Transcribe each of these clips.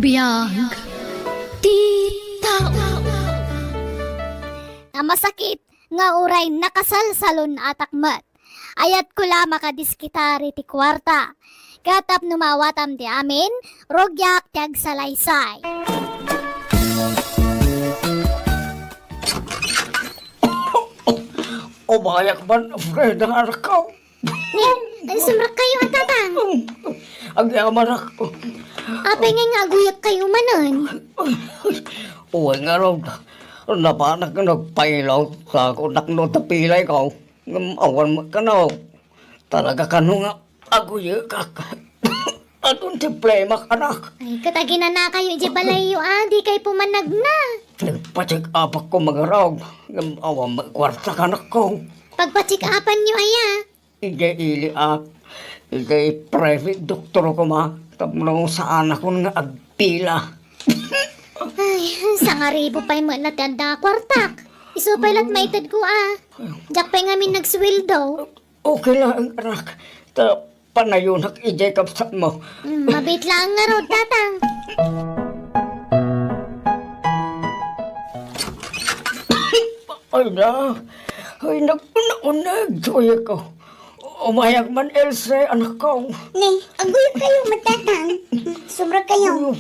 biyag, tita. Masakit nga uray nakasalsalon atakmat. Ayat ko la makadiskitari ti kwarta. Katap numawatam di amin, rogyak tiag salaysay. Umayak man, Fred, ang anak ko. Ay sumrak kayo ang tatang. Ang yaman ako. Apay nga guyak kayo manon. Uy nga raw, napanak ka nagpailaw sa ako, naknotapilay ko. Awan mo ka na. Talaga ka nung aguya ka. Anong problema ka anak? Ay katagina na kayo di balayo di kay pumanag na. Nagpacheck up ako mga raw. Awan mo, kwarta ka anak ko. Pagpatsikapan nyo aya. Ili private doktor ko ma. Tapos sa anak ko nga agpila. Ay, sa nga ribo pa'y mo natanda kwartak. Isupay lat maited ko Jak pa'y nga min nagsweldo. Okay lang anak. Panayunak ijay kapsat mo. Mabit lang nga ro, tatang. Ay na. Ay nagpunag. Tuya ko. Umayag man Else, anak ko. Nay, agoy kayo matatang. Sumra kayo.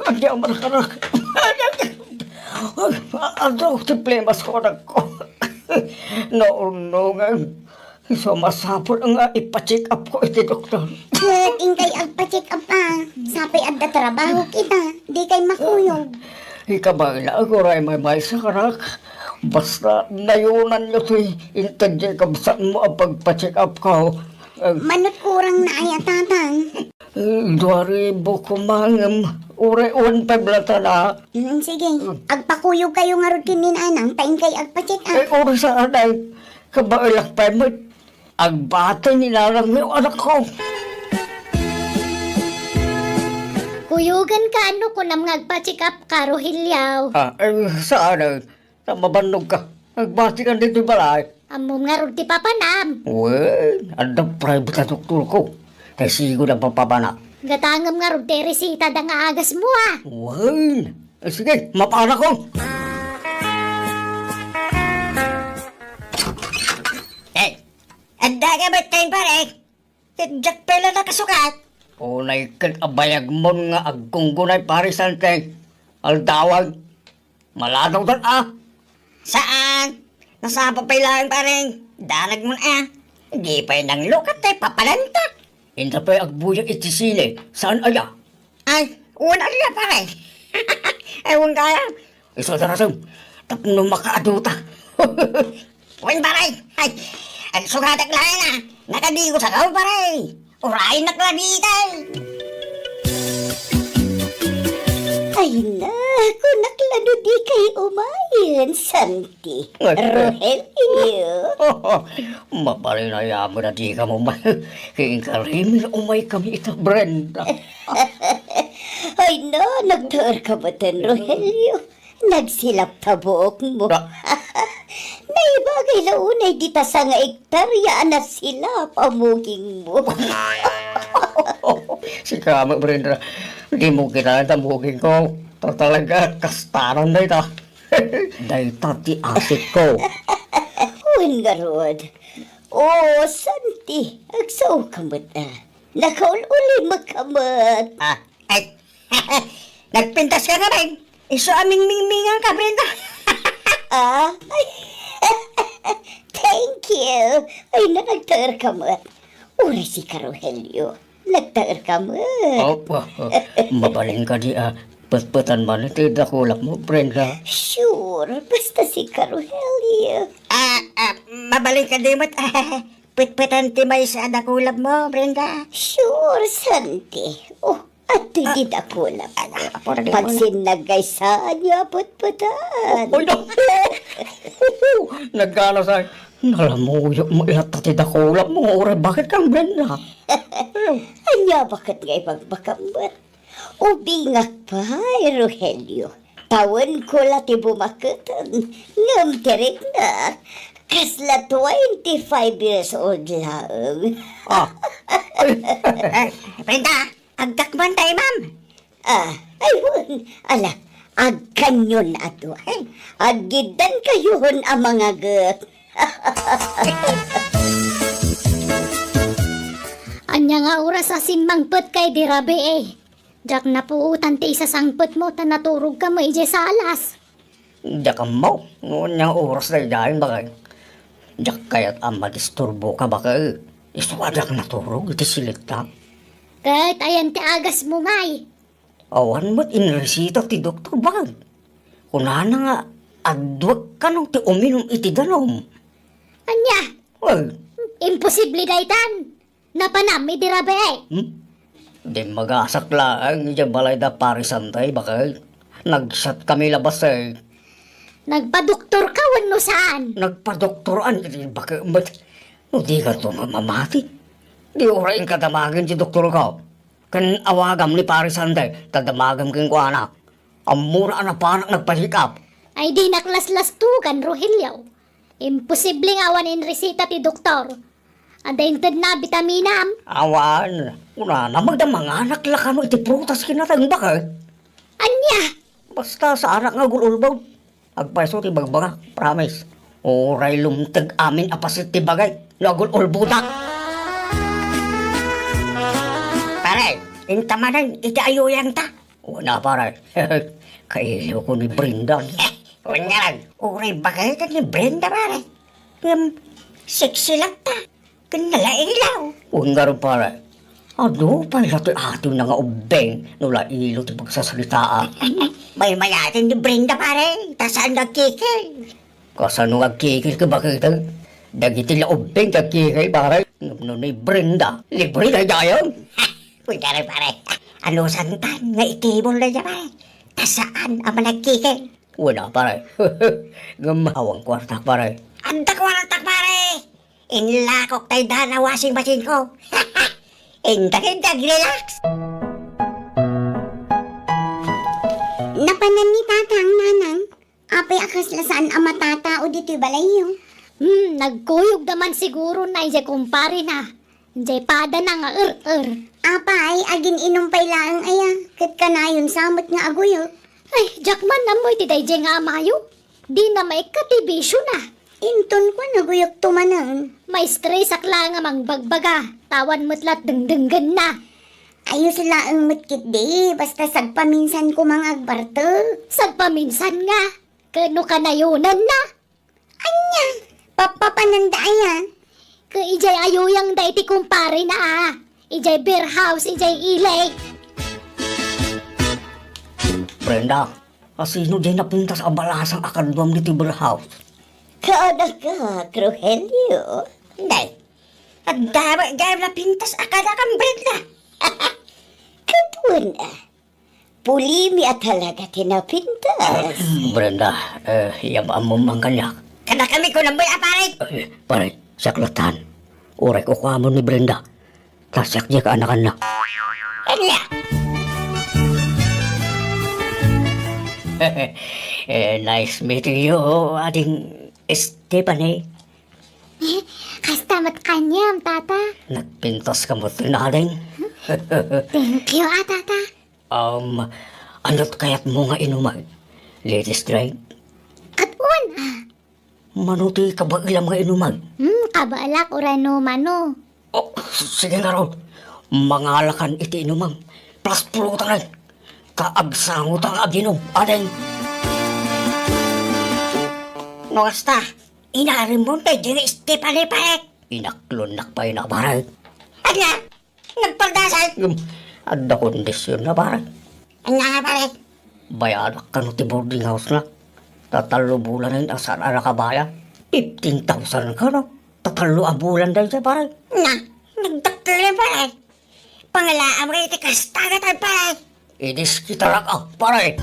Adi ang anak. Ano problemas ko anak ko. No nga. So masapol nga ipacheck up ko iti doktor. Kat ingkay agpa-check up Sapay adda trabaho kita. Di kay makuyog. Ikabala ako ray may sa karak. Basta nayunan nyo to'y intadya kabsaan mo ang pagpa-check up ko. Manot kurang na aya tatang. Duwari buko mangam. Ure 1.5 lata na. Sige, agpakuyog kayo nga ron kinin anang. Taing kay agpa-check Ay, ure sa anay. Kabailak pa mo. Agbata nilalang yung anak ko. Kuyugan ka ano ko nam agpa-check up ka, Rohilyaw. Ay, sa anay. Mabanog ka. Agbati ka dito balay. Amom nga ron ti papanam. Well, ada private na doktor ko. Kaya sigo na papabana. Gatangam nga ron ti resita da nga agas mo Well, sige, mapana ko. Anda ka ba't kain pare? Jack pala nakasukat. Unay kan abayag mo nga agkunggunay parisante. Aldawag. Maladaw tan Saan? Nasa papailahan pare. Dalag mo na Hindi pa nang lukat papalanta. Inta pa'y agbuyang itisili. Saan aya? Ay, una rin pare. Ewan kaya. Isa na rasong. Tapno makaaduta. Wen pare. Ay, ang sukatak lahat na. Nakadigo sa kaw pare. Urayin na kladitay. Ay na, kung naklano di kay umayan, Santi. Rogelio. Maparinaya mo na di ka mo ba? Kaya karimil umay kami ita Brenda. Ay na, nagtaar ka ba tan, Rogelio? Nagsilap ta buok mo. Naibagay na unay dita sa nga ektarya na sila pamuging mo. Si Kama Brenda, di mo kinaan tamugin ko. Talaga, kastaran na ita. Dahil tati asik ko. Uwan nga rod. Oh, Santi, agsaw kamot na. Nakaul-uli magkamot. Ay, nagpintas ka na rin. Iso aming mingmingan ka, Brenda. Ay, thank you. Ay, na nagtaar kamot. Uri si Rogelio. Nagtaar kamot. Opo, mabaling ka di Pet-petan man ito dakulak mo, Brenda. Sure, basta si Rogelio. Mabalik ka di mo't pit-pitan ti may sa dakulab mo, Brenda. Sure, Santi. Oh, at di dakulap. Pag sinagay sa niya, put-putan. Uy, no! Nagkala sa nalamuyok mo ilatati dakulak mo. Ure, bakit kang Brenda? Anya, bakit ngay pagbakambat? Ubingak pa, Rogelio. Tawan ko lati bumakatan. Ngam tirik na. Kasla 25 years old lang. Brenda, agdakman tayo, ma'am. Ayun, ala, agkanyon ato, ay. Agidan kayon ang mga gut. Anya nga oras asin mangpet kay dirabe eh. Jak na puutan ti isa sangpet mo ta naturog ka mo ije sa alas. Diyak mo, noon niyang oras na idahin bakay. Diyak kaya't ang madisturbo ka bakay. Iswadak naturog, iti silita. Kahit ayan ti agas mo ngay. Awan mo't inresita ti doktor bakay. Kunana nga, adwag ka nung ti uminom iti danom. Anya, Well, imposible daytan. Napanami dirabe eh. di magasak lang, iti balay da parisantay bakay. Nagsat kami labas eh. Nagpadoktor ka wano saan? Nagpadoktoran, iti bakay. But, no, di ka to mamamati. Di orain ka damagin si doktor ka. Kan awagam ni parisantay, tadamagam king kuana. Ang mura na panak nagpasikap. Ay di naklaslas tugan, Rogelio. Imposible nga awan in resita ti doktor. Andayin tad na bitaminam. Awan, una na magdamang anak laka mo iti prutas kinatang bakay. Anya, Basta sa anak nga gululbaw. Agpaiso ti bagbaga, promise. Oray lumtag amin apasit ti bagay. Nagululbutak. Pare, intamanan, iti ayuyang ta. Una pare. Kailo ko ni Brenda. Kunyaran, uray bagay ka ni Brenda, pare. Sexy lang ta. Kanala ilaw. Una rin pare. Ano pa ilati atin na nga ubeng nula ilo ti pagsasalitaan. May mayatin ni Brenda, pare. Tasaan nagkikil. Kasano agkikil ka bakit? Dagiti la ubeng agkikil pare. No ni Brenda. Libre na dayon. Kunyaran, pare. Ano santan nga itibol na niya, pare. Tasaan ang nagkikil. Wala pare. Gamawang kwarta pare. Antak walang tak, pare. Inlakok tayo daan na washing machine ko. Intak, relax. Napanan ni tatang nanang. Apay akas lasaan ang matata o dito'y balayo. nagkuyog naman siguro na ije kumpare na. Ije pada na nga Apay, agin inumpay laang aya. Kat kanayon samot nga aguyo. Ay, Jackman na mo iti dayje nga amayo. Di na may katibisyo na. Inton ko naguyok tumanan. May stress akla nga mangbagbaga. Tawan mo't lat dengdenggan na. Ayos laang mutkit di. Basta sagpaminsan ko mga agbarto. Sagpaminsan nga. Kano kanayunan na. Anya, papapananda aya. Ka ijay ayuyang da iti kumpare na ah. Ijay beer house, ijay ilay. Brenda, asino din napunta sa abalasang akadwam ni Timber House? Kada ka, Rogelio. Day, at dapat gaya na pintas akada kang Brenda. Katuan pulimi at halaga tinapintas. Brenda, yamaan mo mang kanyak. Kada kami ko namboy pare. Pare, saklatan. Uray ko kuha mo ni Brenda. Tasyak niya ka anakan na. Anya, Nice meeting you, ating Stephanie. Kastamat kanyam, tata. Nagpintas ka mo tinading. Thank you, tata. Ano't kaya't mo nga inuman? Latest drink? Katuan Manuti ka ba ilang nga inuman? Kabalak urano mano. Oh, sige nga raw. Mangalakan iti inuman. Plus pulutan rin. Kaagsangutan aginom. Adeng. no basta. Inarimon tayo dyan Stephanie pare. Inaklonak pa inabaray. Anya, nagpaldasal. Ada kondisyon na baray. Anya nga pare. Bayadak ka no ti boarding house na. Tatalo bulan na yun ang saan kabaya. 15,000 ka no. Tatalo ang bulan dahil siya baray. Na, nagdaktil na pare. Pangalaan mo kayo iti kastagatan pare. Idis kita rak paray.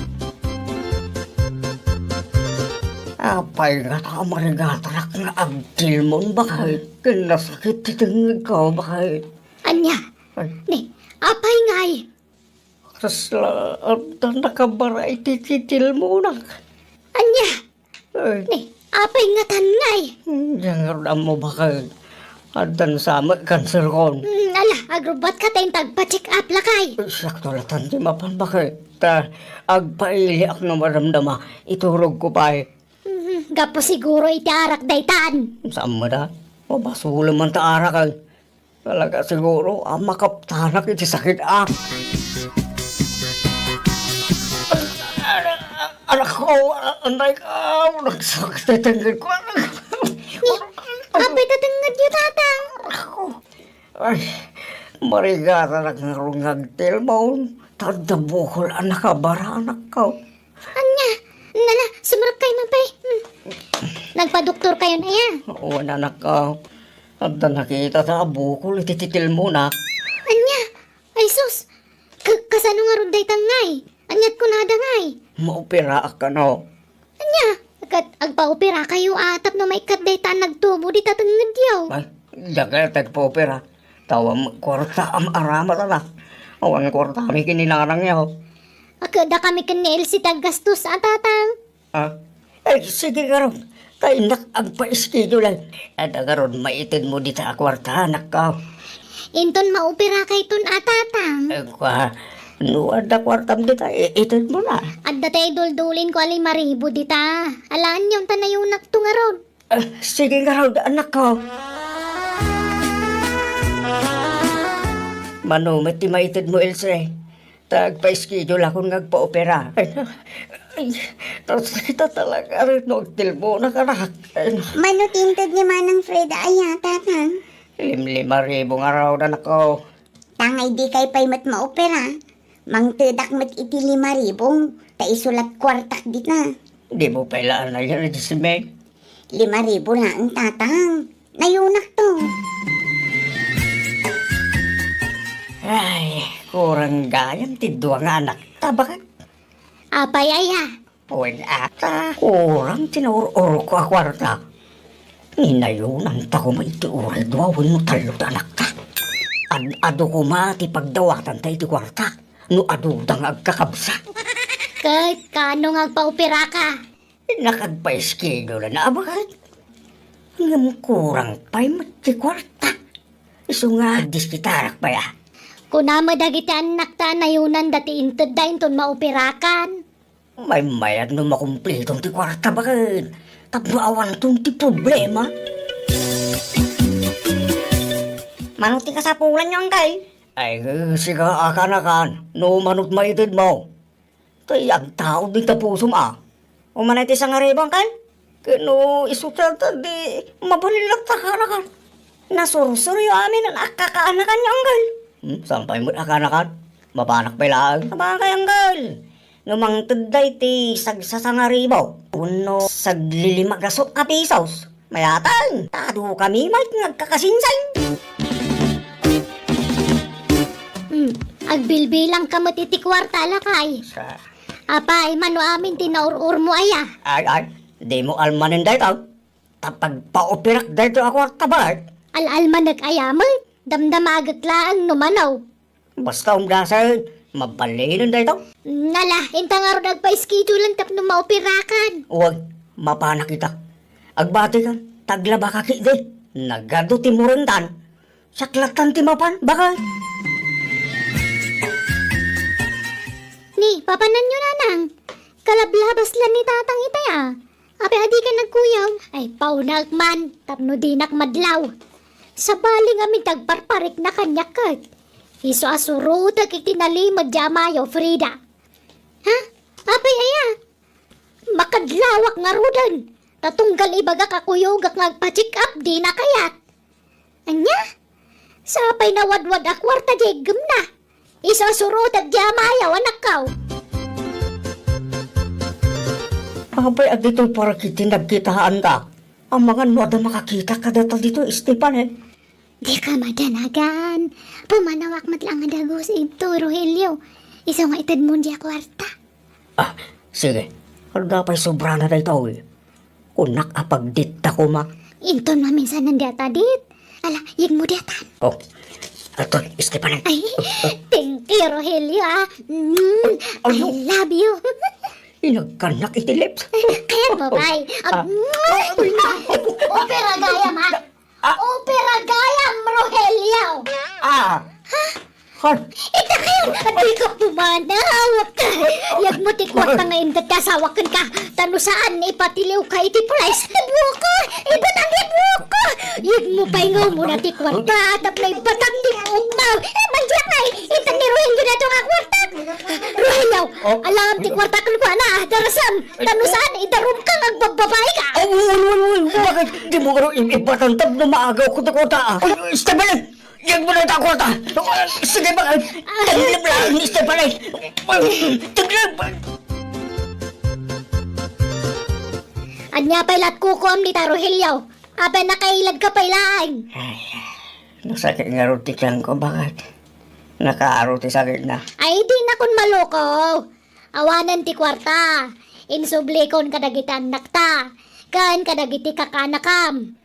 Apay nga ta marigatarak nga agdil mo bakay. Kinasakit titingin ka bakay. Anya, Ay, ni, apay ngay. kasla, nakabaray tititil mo na. Anya, Ay, ni, apay nga tan ngay. jangan mo bakay. Adan sama cancer kon. Ala, agrubat ka tayong tagpa-check up lakay. Sakto latan ti mapan bakit. Ta agpaili ak no maramdama. Iturog ko pa eh. Gapo siguro iti arak daytan. Saan mo da? O basulo man ta arak ay. Talaga siguro makaptanak iti sakit Anak ko, anay ka, nagsakit tanggit ko. Apay tatangad niyo, tatang. Ay, marigara na ngarungag tilmaon. Tadabukol anak ka, bara anak ko. Anya, nala, sumarap kayo man pa'y. Nagpa-doktor kayo na ya. Oo, anak ka. At nakita sa bukol, itititil mo na. Anya, ay sus. Kasano nga ron day tangay. Anyat ko nada ngay. Maupira ka no. Anya, agpa-opera kayo atap na may kat daytan nagtubo di tatangad yaw. Ay, dagal tagpo-opera. Tawam kwarta am arama na. Awan kwarta kami kininarang yaw. Akada kami kanil si taggastos tatang. Ay, sige karon. Kay nak agpa-schedule lang. At karon maitid mo dito sa kwarta, anak ka. Inton maopera kay ton atatang. Ay, kwa, nuwad na kwartam dito, itid mo na. At datay duldulin ko alay maribo dita. Alaan yung tanayunak to nga ron. Sige karon, anak ko. Manumit ti maitid mo, Ilse. Tagpa-schedule akong nagpa-opera. Ay, kita talaga rin nagtilbo na kanak. Manutintod ni Manang Freda aya, tatang. 5,000 nga raw na nako. Tangay di kay pay mat maopera. Mangtedak mat iti 5,000. Ta isulat kwartak di na. Di mo pailaan na yan, Gisime. 5,000 na ang tatang. Nayunak to. Ay, kurang gayam ti dua nga anak. Tabakan. Apay aya. Uwin ata. Kurang tinuro-uro ko akwarta. Ninayunan ta ko maiti uray duwawin mo talot anak ta. Ado ko mati pagdawatan ta iti kwarta. No ado dang agkakabsa. Kahit kano nga agpa-opera ka. Nakagpa-schedule na abakan. Ngam kurang pa'y mati kwarta. Iso nga diskitarak pa ya. Kunama dagiti anak ta nayunan dati inted da inton maoperakan. May mayad no makumplitong ti kwarta bakan. Tapno awan tong ti problema. Manuti ka sa pulan nyo, Uncle. Ay, siga akan-akan. No manot maitid mo. Tay ang tao din tapusum Umanay ti sa nga ribo, Uncle. Kano isutrata di mabalilag takanakan. Nasurusuryo amin ang akakaanakan nyo, Uncle. Sampay mo akan-akan. Mapanak pa ilaan. Kabakay, Uncle. Numang tuday ti sagsasangaribaw. Uno saglilimagasot ka pisos. Mayatan, tado kami may nagkakasinsay. Agbilbilang kamot iti kwarta lakay. Apay, mano amin tinaur-ur mo aya. Ay, di mo almanin dito. Tapag pa-operak dito ako tabat. Al-alman nag-ayaman. Damdamagak laang numanaw. Basta umdasan, mabalinan dito. Nala, inta nga ron agpa-schedule ang tapno maoperakan. Huwag, mapana kita. Agbati ka, taglaba ka kiti. Nagado ti murandan. Saklatan ti mapan, bakal. Ni, papanan nyo nanang. Kalablabas lang ni tatang itaya. Ape adi ka nagkuyaw. Ay, paunak man. Tapno dinak madlaw. Sa baling amin tagparparik na kanyakat. Iso asuro tagkitinalimad jamayo, Frida. Ha? Apay aya. Makadlawak nga rudan. Tatunggal ibaga kakuyogak ngagpa-check up di na kayat. Anya? Sapay na wadwad akwarta jegem na. Iso asuro tagjamayaw anak kaw. Abay, at dito para kitinagkitaan ka. Ang mga nuwada makakita ka dito dito, Esteban eh. Di ka madanagan. Pumanawak matlang nga dago sa ito, Rogelio. Isa nga itad mo di kwarta. Sige. Ano dapat sobra na dito eh. Kunak apagdita ko ma. Inton na minsan nandiata dit. Ala, yig mo diatan. Oh, ito, Esteban. Ay, thank you, Rogelio ah. I love you. Inagkanak iti lips. Kaya babay. Opera gaya ma. Opera gayam, Rogelio. Han, Ita kayo, aday ka pumanawak ka. Yag mo tikwat na ngayon dadasawakan ka. Tano saan ipatiliw ka iti price. Ibuko, ibat ang ibuko. Yag mo paingaw mo na tikwat ka. Atap na ibatang tipong mo. Mandiyak na ita ni Rogelio na itong akwartak. Rogelio, alam tikwartak ko na. Darasam, tano saan idarum kang agbababae ka. bakit di mo karo ipatantab na maagaw ko ta kota? Esteban, yan mo na ta kota. Sige ba, taglib lang ni Esteban. Taglib. Anya pailat kukom ni Rogelio. Abe nakailag ka pailaan. Nasakit nga rutik lang ko, bakit? Nakaaro ti sakit na. Ay di na kun maloko. Awanan ti kwarta. Insubli kon kadagitan nakta. Kan kadagiti kakanakam.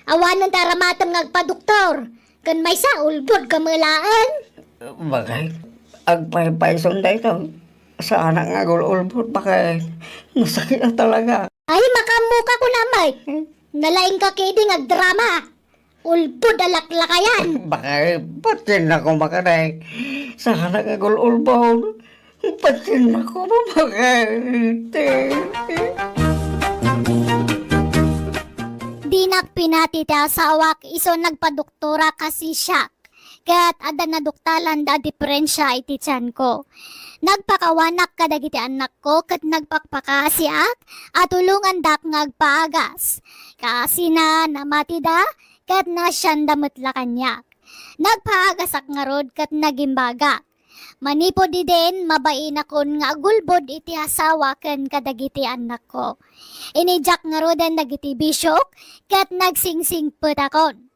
Awanan taramatam ngagpadoktor. Kan may sa ulbod kamalaan. Bakit? Agpay-pay sunday to. Sa anak nga gululbot, bakit? Nasakit na talaga. Ay makamuka ko na Mike. Nalaing ka kidi ngagdrama. Ulbod alaklakayan. Bakit? Patin ako makaday. Sa anak nga gululbot. Patin ako bakit? Dinak pinati ti asawak iso nagpadoktora kasi siya. Kat ada na doktalan da diferensya iti tiyan ko. Nagpakawanak kadagiti anak ko kat nagpakpakasiak at tulungan dak ngagpaagas. Kasi na namati da kat nasyandamot la kanyak. Nagpaagasak nga rod kat nagimbaga. Manipo di din mabain akon nga agulbod iti asawa ken kadagiti anak ko. Inijak nga rodan dagiti bisyok kat nagsingsing putakon.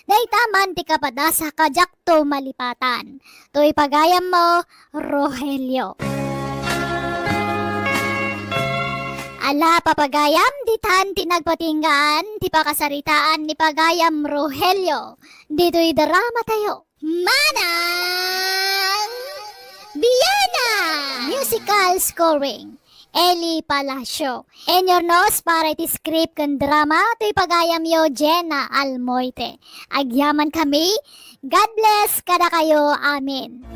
Daytaman ti kapadasa kajak to malipatan. To'y pagayam mo, Rogelio. Ala papagayam ditan tinagpatinggan ti pakasaritaan ni pagayam Rogelio. Dito'y drama tayo. Manang Biyana! Musical scoring. Eli Palacio. En your nose para iti script kan drama to'y pagayam yo Jenna Almoite. Agyaman kami. God bless kada kayo. Amen.